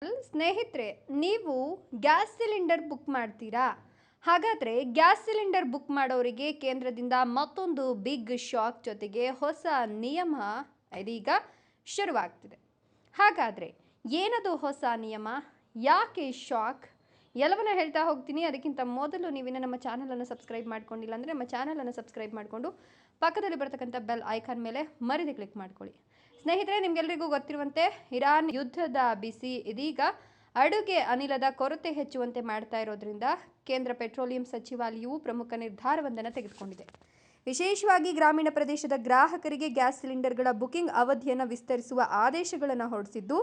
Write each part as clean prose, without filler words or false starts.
ಸ್ನೇಹಿತರೆ, ನೀವು gas cylinder book ಮಾಡ್ತೀರಾ? ಹಾಗಾದರೆ ಗ್ಯಾಸ್ ಸಿಲಿಂಡರ್ ಬುಕ್ ಮಾಡೋರಿಗೆ ಕೇಂದ್ರದಿಂದ ಮತ್ತೊಂದು ಬಿಗ್ ಶಾಕ್ ಜೊತೆಗೆ ಹೊಸ ನಿಯಮ ಇದೀಗ ಶುರುವಾಗ್ತಿದೆ. ಹಾಗಾದರೆ ಏನದು ಹೊಸ ನಿಯಮ? ಯಾಕೆ ಶಾಕ್? ಎಲ್ಲವನ್ನ ಹೇಳ್ತಾ ಹೋಗ್ತೀನಿ. ಅದಕ್ಕಿಂತ ಮೊದಲು ನೀವಿನ್ನು ನಮ್ಮ ಚಾನಲನ್ನು ಸಬ್ಸ್ಕ್ರೈಬ್ ಮಾಡ್ಕೊಂಡಿಲ್ಲ ಅಂದರೆ ನಮ್ಮ ಚಾನಲನ್ನು ಸಬ್ಸ್ಕ್ರೈಬ್ ಮಾಡಿಕೊಂಡು ಪಕ್ಕದಲ್ಲಿ ಬರ್ತಕ್ಕಂಥ ಬೆಲ್ ಐಕಾನ್ ಮೇಲೆ ಮರಿದೇ ಕ್ಲಿಕ್ ಮಾಡ್ಕೊಳ್ಳಿ. ಸ್ನೇಹಿತರೆ, ನಿಮಗೆಲ್ಲರಿಗೂ ಗೊತ್ತಿರುವಂತೆ ಇರಾನ್ ಯುದ್ಧದ ಬಿಸಿ ಇದೀಗ ಅಡುಗೆ ಅನಿಲದ ಕೊರತೆ ಹೆಚ್ಚುವಂತೆ ಮಾಡ್ತಾ ಇರೋದ್ರಿಂದ ಕೇಂದ್ರ ಪೆಟ್ರೋಲಿಯಂ ಸಚಿವಾಲಯವು ಪ್ರಮುಖ ನಿರ್ಧಾರವೊಂದನ್ನು ತೆಗೆದುಕೊಂಡಿದೆ. ವಿಶೇಷವಾಗಿ ಗ್ರಾಮೀಣ ಪ್ರದೇಶದ ಗ್ರಾಹಕರಿಗೆ ಗ್ಯಾಸ್ ಸಿಲಿಂಡರ್ಗಳ ಬುಕಿಂಗ್ ಅವಧಿಯನ್ನು ವಿಸ್ತರಿಸುವ ಆದೇಶಗಳನ್ನು ಹೊರಡಿಸಿದ್ದು,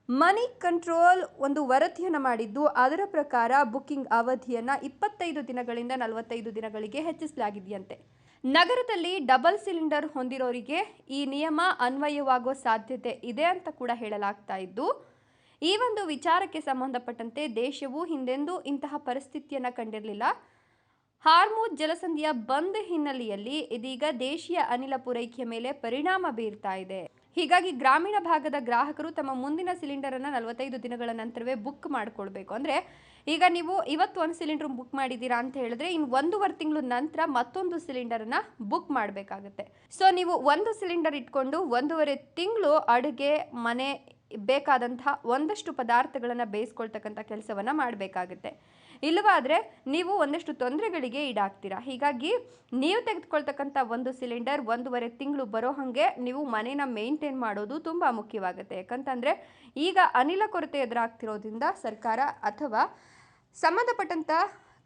ಮನಿ ಕಂಟ್ರೋಲ್ ಒಂದು ವರದಿಯನ್ನು ಮಾಡಿದ್ದು, ಅದರ ಪ್ರಕಾರ ಬುಕಿಂಗ್ ಅವಧಿಯನ್ನು 25 ದಿನಗಳಿಂದ 45 ದಿನಗಳಿಗೆ ಹೆಚ್ಚಿಸಲಾಗಿದೆಯಂತೆ. ನಗರದಲ್ಲಿ ಡಬಲ್ ಸಿಲಿಂಡರ್ ಹೊಂದಿರೋರಿಗೆ ಈ ನಿಯಮ ಅನ್ವಯವಾಗುವ ಸಾಧ್ಯತೆ ಇದೆ ಅಂತ ಕೂಡ ಹೇಳಲಾಗ್ತಾ ಇದ್ದು, ಈ ಒಂದು ವಿಚಾರಕ್ಕೆ ಸಂಬಂಧಪಟ್ಟಂತೆ ದೇಶವು ಹಿಂದೆಂದೂ ಇಂತಹ ಪರಿಸ್ಥಿತಿಯನ್ನು ಕಂಡಿರಲಿಲ್ಲ. ಹಾರ್ಮುಜ್ ಜಲಸಂಧಿಯ ಬಂದ್ ಹಿನ್ನೆಲೆಯಲ್ಲಿ ಇದೀಗ ದೇಶೀಯ ಅನಿಲ ಪೂರೈಕೆಯ ಮೇಲೆ ಪರಿಣಾಮ ಬೀರ್ತಾ ಇದೆ. ಹೀಗಾಗಿ ಗ್ರಾಮೀಣ ಭಾಗದ ಗ್ರಾಹಕರು ತಮ್ಮ ಮುಂದಿನ ಸಿಲಿಂಡರನ್ನು 45 ದಿನಗಳ ನಂತರವೇ ಬುಕ್ ಮಾಡಿಕೊಳ್ಬೇಕು. ಅಂದರೆ ಈಗ ನೀವು ಇವತ್ತು ಒಂದು ಸಿಲಿಂಡರ್ ಬುಕ್ ಮಾಡಿದ್ದೀರಾ ಅಂತ ಹೇಳಿದ್ರೆ ಇನ್ನು 1.5 ತಿಂಗಳ ನಂತರ ಮತ್ತೊಂದು ಸಿಲಿಂಡರನ್ನು ಬುಕ್ ಮಾಡಬೇಕಾಗುತ್ತೆ. ಸೊ ನೀವು ಒಂದು ಸಿಲಿಂಡರ್ ಇಟ್ಕೊಂಡು 1.5 ತಿಂಗಳು ಅಡುಗೆ ಮನೆ ಬೇಕಾದಂತಹ ಒಂದಷ್ಟು ಪದಾರ್ಥಗಳನ್ನು ಬೇಯಿಸ್ಕೊಳ್ತಕ್ಕಂಥ ಕೆಲಸವನ್ನು ಮಾಡಬೇಕಾಗುತ್ತೆ. ಇಲ್ಲವಾದರೆ ನೀವು ಒಂದಷ್ಟು ತೊಂದರೆಗಳಿಗೆ ಈಡಾಗ್ತೀರಾ. ಹೀಗಾಗಿ ನೀವು ತೆಗೆದುಕೊಳ್ತಕ್ಕಂಥ ಒಂದು ಸಿಲಿಂಡರ್ 1.5 ತಿಂಗಳು ಬರೋ ಹಾಗೆ ನೀವು ಮನೇನ ಮೇಂಟೈನ್ ಮಾಡೋದು ತುಂಬ ಮುಖ್ಯವಾಗುತ್ತೆ. ಯಾಕಂತಂದರೆ ಈಗ ಅನಿಲ ಕೊರತೆ ಎದುರಾಗ್ತಿರೋದ್ರಿಂದ ಸರ್ಕಾರ ಅಥವಾ ಸಂಬಂಧಪಟ್ಟಂಥ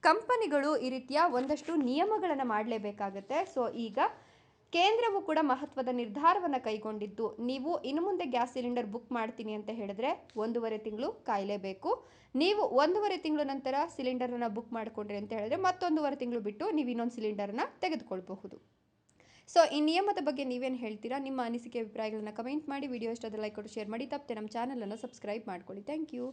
ಕಂಪನಿಗಳು ಈ ರೀತಿಯ ಒಂದಷ್ಟು ನಿಯಮಗಳನ್ನು ಮಾಡಲೇಬೇಕಾಗುತ್ತೆ. ಸೊ ಈಗ ಕೇಂದ್ರವು ಕೂಡ ಮಹತ್ವದ ನಿರ್ಧಾರವನ್ನು ಕೈಗೊಂಡಿದ್ದು, ನೀವು ಇನ್ನು ಮುಂದೆ ಗ್ಯಾಸ್ ಸಿಲಿಂಡರ್ ಬುಕ್ ಮಾಡ್ತೀನಿ ಅಂತ ಹೇಳಿದ್ರೆ 1.5 ತಿಂಗಳು ಕಾಯಲೇಬೇಕು. ನೀವು 1.5 ತಿಂಗಳು ನಂತರ ಸಿಲಿಂಡರನ್ನು ಬುಕ್ ಮಾಡಿಕೊಂಡ್ರಿ ಅಂತ ಹೇಳಿದ್ರೆ ಮತ್ತೊಂದು 1.5 ತಿಂಗಳು ಬಿಟ್ಟು ನೀವು ಇನ್ನೊಂದು ಸಿಲಿಂಡರನ್ನು ತೆಗೆದುಕೊಳ್ಬಹುದು. ಸೊ ಈ ನಿಯಮದ ಬಗ್ಗೆ ನೀವೇನು ಹೇಳ್ತೀರಾ? ನಿಮ್ಮ ಅನಿಸಿಕೆ ಅಭಿಪ್ರಾಯಗಳನ್ನು ಕಮೆಂಟ್ ಮಾಡಿ. ವಿಡಿಯೋ ಇಷ್ಟ ಆದರೆ ಲೈಕ್ ಕೊಟ್ಟು ಶೇರ್ ಮಾಡಿ. ತಪ್ಪದೆ ನಮ್ಮ ಚಾನಲನ್ನು ಸಬ್ಸ್ಕ್ರೈಬ್ ಮಾಡ್ಕೊಳ್ಳಿ. Thank you.